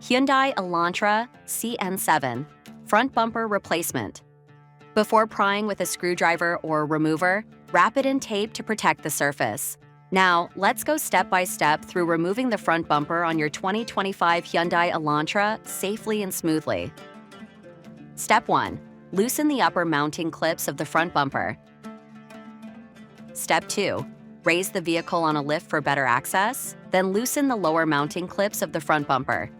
Hyundai Elantra CN7 front bumper replacement. Before prying with a screwdriver or remover, wrap it in tape to protect the surface. Now, let's go step by step through removing the front bumper on your 2025 Hyundai Elantra safely and smoothly. Step 1. Loosen the upper mounting clips of the front bumper. Step 2. Raise the vehicle on a lift for better access, then loosen the lower mounting clips of the front bumper.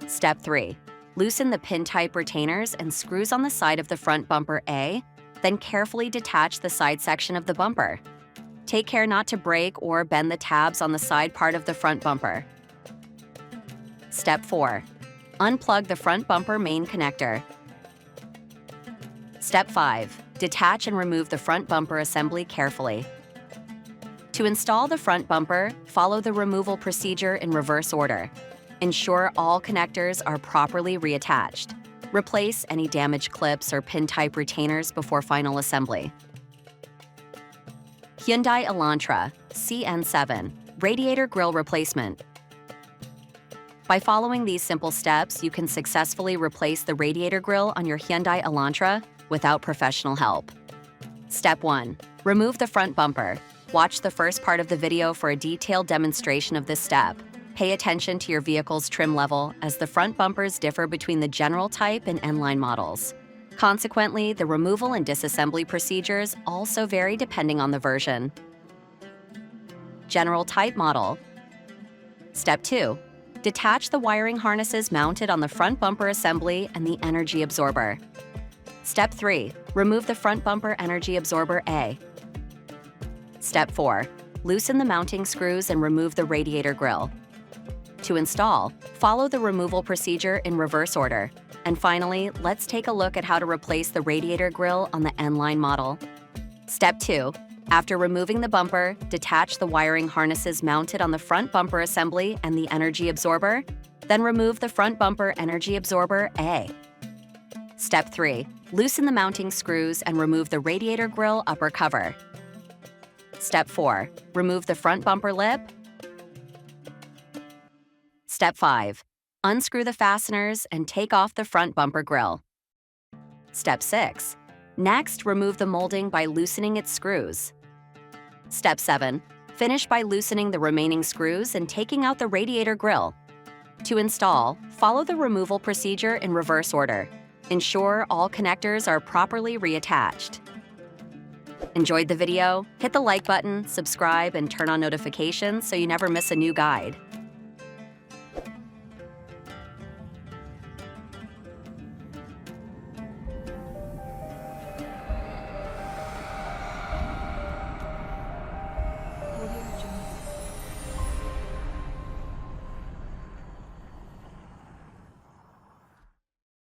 Step 3. Loosen the pin-type retainers and screws on the side of the front bumper A, then carefully detach the side section of the bumper. Take care not to break or bend the tabs on the side part of the front bumper. Step 4. Unplug the front bumper main connector. Step 5. Detach and remove the front bumper assembly carefully. To install the front bumper, follow the removal procedure in reverse order. Ensure all connectors are properly reattached. Replace any damaged clips or pin-type retainers before final assembly. Hyundai Elantra CN7 Radiator Grille Replacement. By following these simple steps, you can successfully replace the radiator grille on your Hyundai Elantra without professional help. Step 1. Remove the front bumper. Watch the first part of the video for a detailed demonstration of this step. Pay attention to your vehicle's trim level, as the front bumpers differ between the general type and N-line models. Consequently, the removal and disassembly procedures also vary depending on the version. General type model. Step 2. Detach the wiring harnesses mounted on the front bumper assembly and the energy absorber. Step 3. Remove the front bumper energy absorber A. Step 4. Loosen the mounting screws and remove the radiator grille. To install, follow the removal procedure in reverse order. And finally, let's take a look at how to replace the radiator grille on the N-line model. Step 2. After removing the bumper, detach the wiring harnesses mounted on the front bumper assembly and the energy absorber, then remove the front bumper energy absorber A. Step 3. Loosen the mounting screws and remove the radiator grille upper cover. Step 4. Remove the front bumper lip. Step 5. Unscrew the fasteners and take off the front bumper grille. Step 6. Next, remove the molding by loosening its screws. Step 7. Finish by loosening the remaining screws and taking out the radiator grille. To install, follow the removal procedure in reverse order. Ensure all connectors are properly reattached. Enjoyed the video? Hit the like button, subscribe, and turn on notifications so you never miss a new guide.